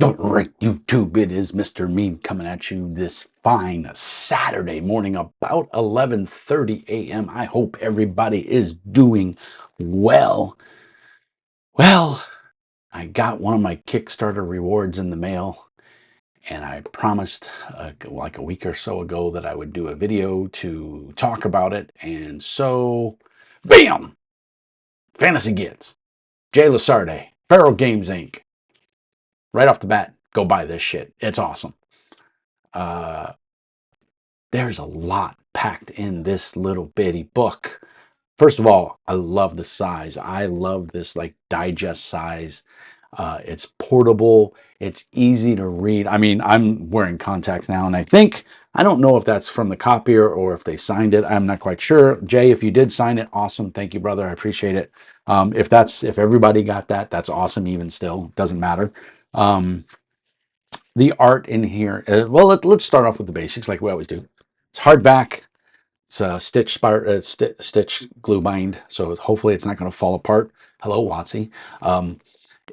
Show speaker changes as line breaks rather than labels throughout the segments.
All right, YouTube, it is Mr. Mean coming at you this fine Saturday morning about 11:30 a.m. I hope everybody is doing well. Well, I got one of my Kickstarter rewards in the mail, and I promised like a week or so ago that I would do a video to talk about it. And so, bam! Fantasy Gits, Jay Lasarde, Feral Games Inc. Right off the bat, go buy this shit. It's awesome. Uh, there's a lot packed in this little bitty book. First of all, I love the size. I love this like digest size. It's portable. It's easy to read. I mean, I'm wearing contacts now, and I don't know if that's from the copier or if they signed it. I'm not quite sure. Jay, if you did sign it, awesome. Thank you, brother. I appreciate it. If everybody got that, that's awesome. Even still, doesn't matter. Um, the art in here. Well, let's start off with the basics, like we always do. It's hardback. It's a stitch glue bind, so hopefully it's not going to fall apart. Hello, Watsy.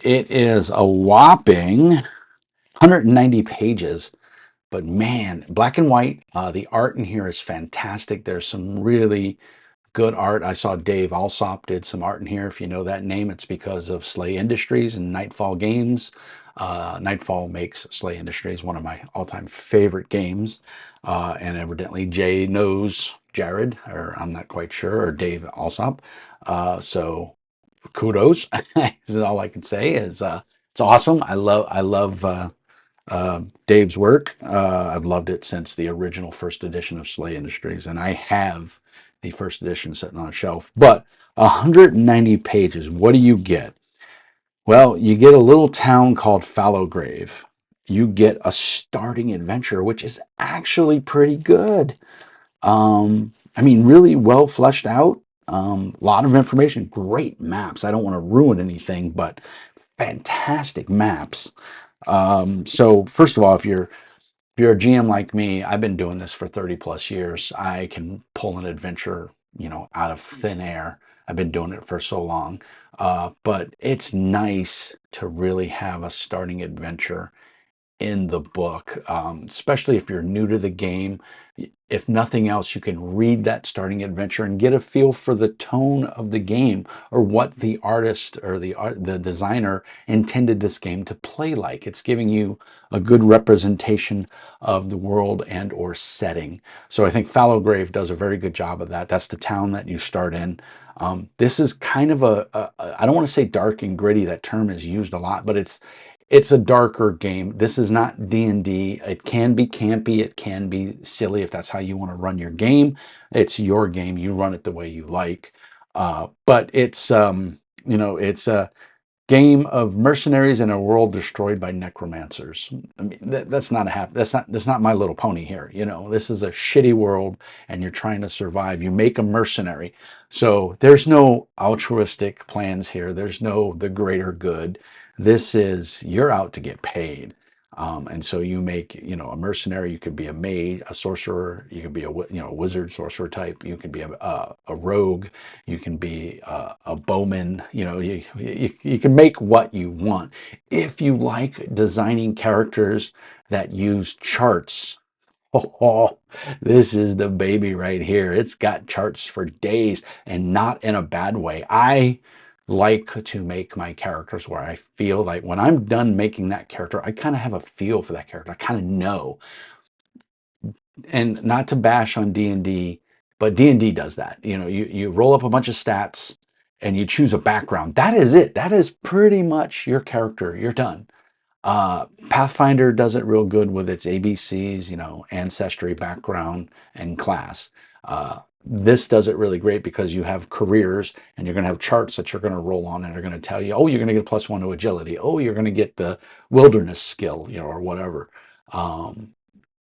It is a whopping 190 pages, but man, black and white. The art in here is fantastic. There's some really good art. I saw Dave Alsop did some art in here. If you know that name, it's because of Slay Industries and Nightfall Games. Nightfall makes Slay Industries one of my all-time favorite games. And evidently Jay knows Jared, or I'm not quite sure, or Dave Alsop. So kudos. Is all I can say is it's awesome. I love Dave's work. I've loved it since the original first edition of Slay Industries, and I have the first edition sitting on a shelf. But 190 pages, what do you get? Well, you get a little town called Fallowgrave. You get a starting adventure, which is actually pretty good. I mean, really well fleshed out. Lot of information, great maps. I don't want to ruin anything, but fantastic maps. So first of all, if you're a GM like me, I've been doing this for 30 plus years. I can pull an adventure, out of thin air. I've been doing it for so long. But it's nice to really have a starting adventure in the book, especially if you're new to the game. If nothing else, you can read that starting adventure and get a feel for the tone of the game, or what the artist or the designer intended this game to play like. It's giving you a good representation of the world and or setting. So I think Fallowgrave does a very good job of that. That's the town that you start in. This is kind of I don't want to say dark and gritty. That term is used a lot, but it's a darker game. This is not D&D. It can be campy. It can be silly if that's how you want to run your game. It's your game. You run it the way you like. But it's a game of mercenaries in a world destroyed by necromancers. I mean, that's not that's not My Little Pony here. This is a shitty world, and you're trying to survive. You make a mercenary, so there's no altruistic plans here. There's no the greater good. This is you're out to get paid. And so you make, a mercenary. You could be a mage, a sorcerer. You could be a wizard, sorcerer type. You could be a rogue. You can be a bowman. You can make what you want. If you like designing characters that use charts, oh, this is the baby right here. It's got charts for days, and not in a bad way. I like to make my characters where I feel like when I'm done making that character, I kind of have a feel for that character. I kind of know. And not to bash on D&D, but D&D does that. You roll up a bunch of stats and you choose a background. That is it. That is pretty much your character. You're done. Pathfinder does it real good with its ABCs, ancestry, background, and class. This does it really great because you have careers, and you're going to have charts that you're going to roll on, and they're going to tell you, oh, you're going to get +1 to agility. Oh, you're going to get the wilderness skill, or whatever. And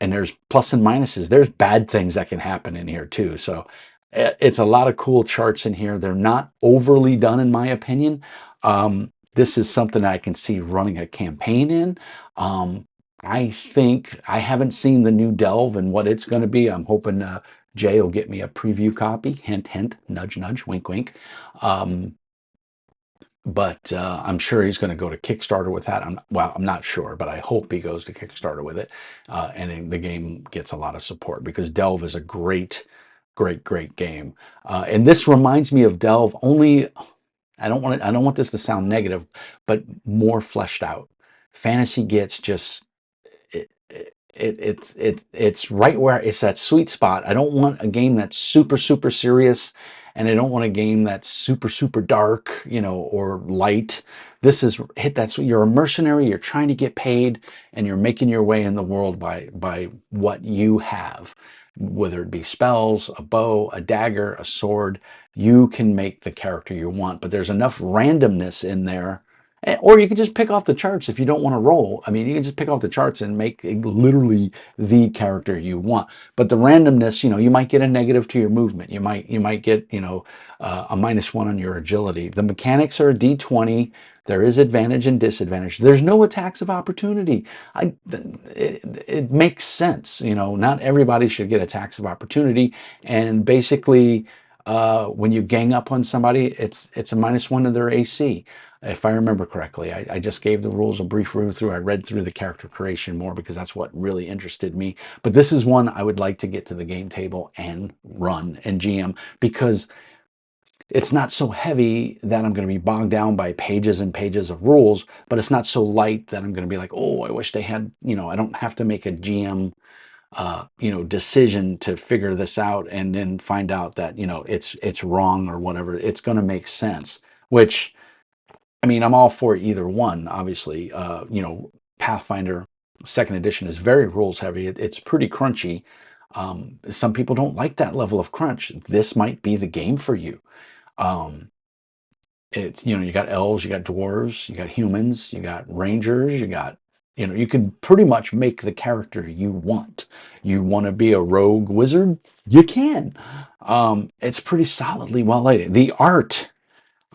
there's plus and minuses. There's bad things that can happen in here too. So it's a lot of cool charts in here. They're not overly done, in my opinion. This is something I can see running a campaign in. I think I haven't seen the new Delve and what it's going to be. I'm hoping Jay will get me a preview copy. Hint, hint, nudge, nudge, wink, wink. Um, but I'm sure he's going to go to Kickstarter with that. I'm not sure, but I hope he goes to Kickstarter with it, and then the game gets a lot of support because Delve is a great game. And this reminds me of Delve. Only I don't want this to sound negative, but more fleshed out. Fantasy gets just it's right where it's that sweet spot. I don't want a game that's super serious, and I don't want a game that's super dark, or light. This is hit that's you're a mercenary, you're trying to get paid, and you're making your way in the world by what you have, whether it be spells, a bow, a dagger, a sword. You can make the character you want, but there's enough randomness in there. Or you can just pick off the charts if you don't want to roll. I mean, you can just pick off the charts and make literally the character you want. But the randomness, you might get a negative to your movement. You might get, a -1 on your agility. The mechanics are a D20. There is advantage and disadvantage. There's no attacks of opportunity. It makes sense. Not everybody should get attacks of opportunity. And basically, when you gang up on somebody, it's a -1 to their AC. If I remember correctly. I just gave the rules a brief read through. I read through the character creation more because that's what really interested me. But this is one I would like to get to the game table and run and GM, because it's not so heavy that I'm going to be bogged down by pages and pages of rules, but it's not so light that I'm going to be like, oh, I wish they had, I don't have to make a GM decision to figure this out and then find out that, it's wrong or whatever. It's going to make sense, which, I mean, I'm all for either one, obviously. Pathfinder second edition is very rules heavy. It's pretty crunchy. Some people don't like that level of crunch. This might be the game for you. Um, it's, you got elves, you got dwarves, you got humans, you got rangers, you can pretty much make the character you want. You want to be a rogue wizard? You can. It's pretty solidly well laid. The art,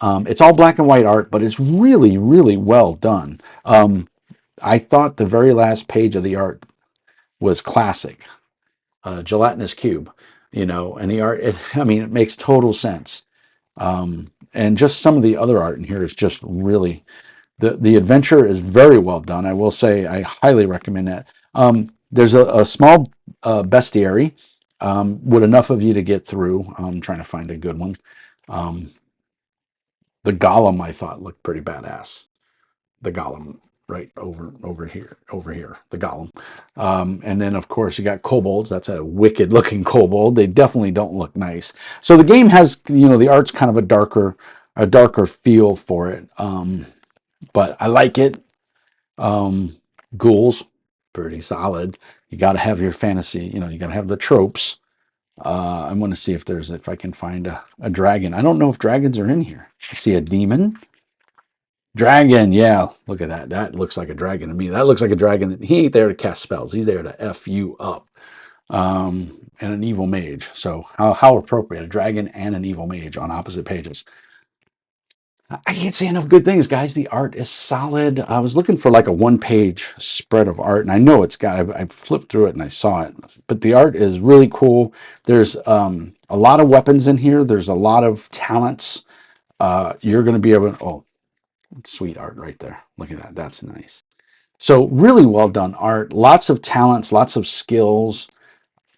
it's all black and white art, but it's really well done. I thought the very last page of the art was classic, gelatinous cube, and the art, I mean, it makes total sense. And just some of the other art in here is just really, the adventure is very well done. I will say I highly recommend that. There's a small bestiary, with enough of you to get through. I'm trying to find a good one. Um, the golem I thought looked pretty badass. The golem right over here, the golem. And then of course you got kobolds. That's a wicked looking kobold. They definitely don't look nice. So the game has, the art's kind of a darker feel for it. But I like it. Ghouls, pretty solid. You got to have your fantasy, you got to have the tropes. I want to see if I can find a dragon. I don't know if dragons are in here. I see a demon. Dragon, yeah. Look at that. That looks like a dragon to me. That looks like a dragon. He ain't there to cast spells. He's there to F you up. And an evil mage. So how appropriate. A dragon and an evil mage on opposite pages. I can't say enough good things, guys. The art is solid. I was looking for like a one-page spread of art, and I know it's got, I flipped through it and I saw it, but the art is really cool. There's a lot of weapons in here. There's a lot of talents. You're going to be able to, oh, sweet art right there. Look at that. That's nice. So really well done art. Lots of talents, lots of skills.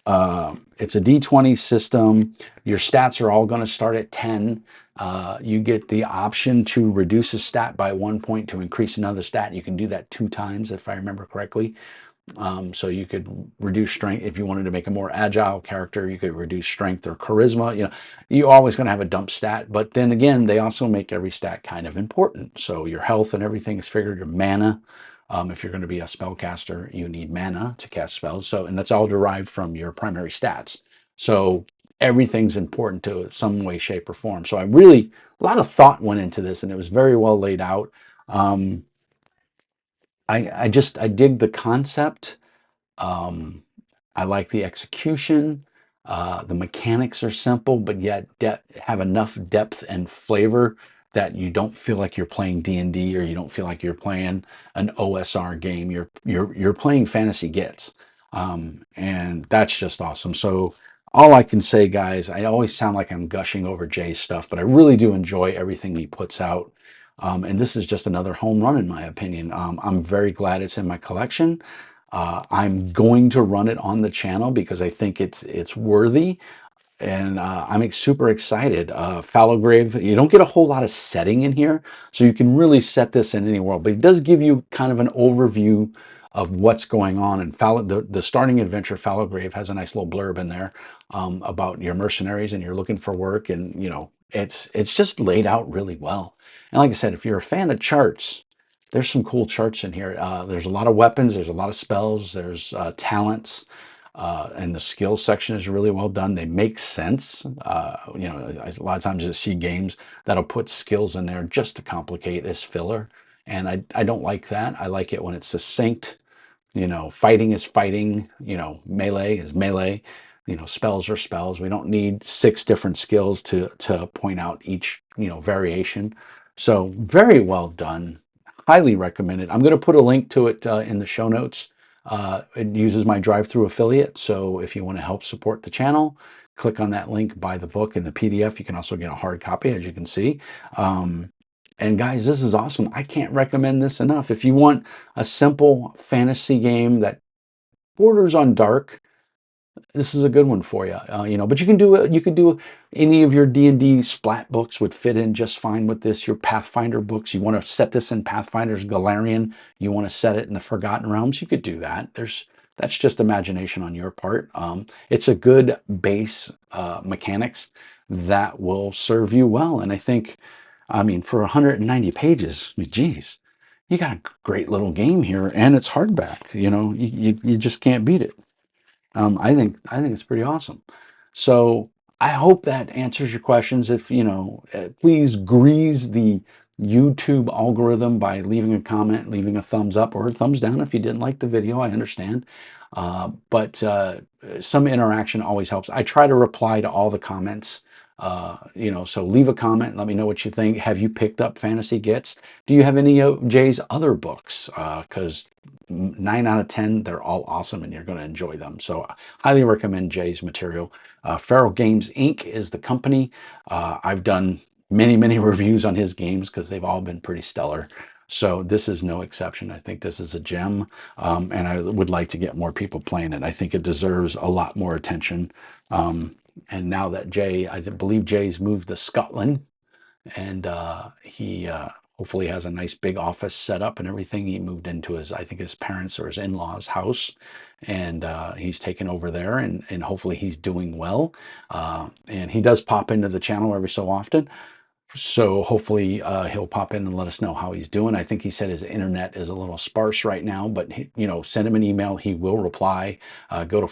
It's a D20 system. Your stats are all going to start at 10. You get the option to reduce a stat by 1 point to increase another stat. You can do that 2 times, if I remember correctly. So you could reduce strength. If you wanted to make a more agile character, you could reduce strength or charisma. You're always going to have a dump stat, but then again, they also make every stat kind of important. So your health and everything is figured. Your mana, if you're going to be a spellcaster, you need mana to cast spells. So, and that's all derived from your primary stats. So everything's important to some way, shape, or form. So a lot of thought went into this, and it was very well laid out. I dig the concept. I like the execution. The mechanics are simple, but yet have enough depth and flavor that you don't feel like you're playing D&D, or you don't feel like you're playing an OSR game. You're playing fantasy Gits, and that's just awesome. So all I can say, guys, I always sound like I'm gushing over Jay's stuff, but I really do enjoy everything he puts out. And this is just another home run in my opinion. I'm very glad it's in my collection. I'm going to run it on the channel because I think it's worthy, and I'm super excited. Fallow Grave, you don't get a whole lot of setting in here, so you can really set this in any world, but it does give you kind of an overview of what's going on. And the starting adventure, Fallow Grave, has a nice little blurb in there about your mercenaries and you're looking for work, and it's just laid out really well. And like I said, if you're a fan of charts, there's some cool charts in here. There's a lot of weapons, there's a lot of spells, there's talents, and the skills section is really well done. They make sense. A lot of times you see games that'll put skills in there just to complicate as filler. And I don't like that. I like it when it's succinct. Fighting is fighting, melee is melee, spells are spells. We don't need six different skills to point out each, variation. So very well done. Highly recommend it. I'm going to put a link to it in the show notes. It uses my drive-through affiliate. So if you want to help support the channel, click on that link, buy the book and the PDF. You can also get a hard copy, as you can see. And guys, this is awesome. I can't recommend this enough. If you want a simple fantasy game that borders on dark, this is a good one for you. But you could do any of your D&D splat books would fit in just fine with this. Your Pathfinder books, you want to set this in Pathfinder's Galarian, you want to set it in the Forgotten Realms, you could do that. That's just imagination on your part. It's a good base mechanics that will serve you well. And I mean, for 190 pages, geez, you got a great little game here, and it's hardback. You just can't beat it. I think it's pretty awesome. So I hope that answers your questions. If please grease the YouTube algorithm by leaving a comment, leaving a thumbs up or a thumbs down if you didn't like the video. I understand, but some interaction always helps. I try to reply to all the comments. So leave a comment. Let me know what you think. Have you picked up Fantasy Gits? Do you have any of Jay's other books? Because 9 out of 10, they're all awesome and you're going to enjoy them. So I highly recommend Jay's material. Feral Games Inc. is the company. I've done many, many reviews on his games because they've all been pretty stellar. So this is no exception. I think this is a gem, and I would like to get more people playing it. I think it deserves a lot more attention. And now that I believe Jay's moved to Scotland, and he hopefully has a nice big office set up and everything. He moved into I think his parents' or his in-laws' house, and he's taken over there, and hopefully he's doing well. And he does pop into the channel every so often. So hopefully he'll pop in and let us know how he's doing. I think he said his internet is a little sparse right now, but send him an email. He will reply. Go to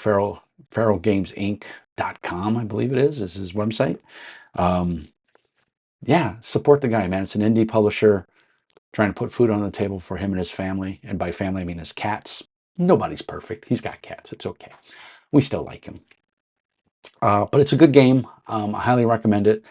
feralgamesinc.com, I believe it is his website. Yeah, support the guy, man. It's an indie publisher trying to put food on the table for him and his family. And by family, I mean his cats. Nobody's perfect. He's got cats. It's okay. We still like him. But it's a good game. I highly recommend it.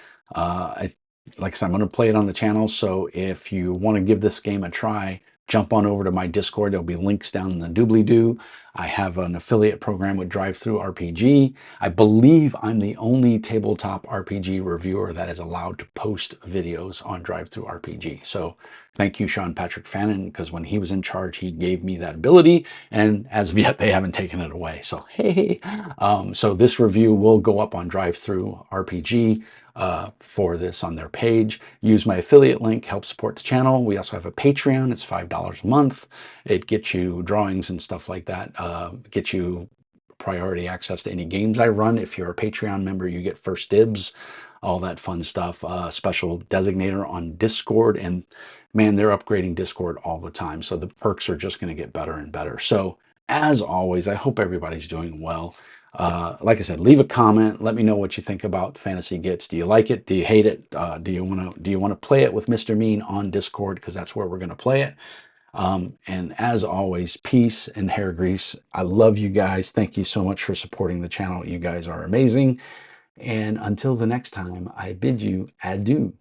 Like I said, I'm going to play it on the channel. So if you want to give this game a try, jump on over to my Discord. There'll be links down in the doobly-doo. I have an affiliate program with Drive-Thru RPG. I believe I'm the only tabletop RPG reviewer that is allowed to post videos on Drive-Thru RPG. So thank you, Sean Patrick Fannin, because when he was in charge, he gave me that ability. And as of yet, they haven't taken it away. So hey, so this review will go up on Drive-Thru RPG. For this on their page. Use my affiliate link, help support the channel. We also have a Patreon. It's $5 a month. It gets you drawings and stuff like that. Gets you priority access to any games I run. If you're a Patreon member, you get first dibs, all that fun stuff. Special designator on Discord, and man, they're upgrading Discord all the time. So the perks are just going to get better and better. So as always, I hope everybody's doing well. Like I said, leave a comment. Let me know what you think about Fantasy Gits. Do you like it? Do you hate it? Do you want to play it with Mr. Mean on Discord? Because that's where we're going to play it. And as always, peace and hair grease. I love you guys. Thank you so much for supporting the channel. You guys are amazing. And until the next time, I bid you adieu.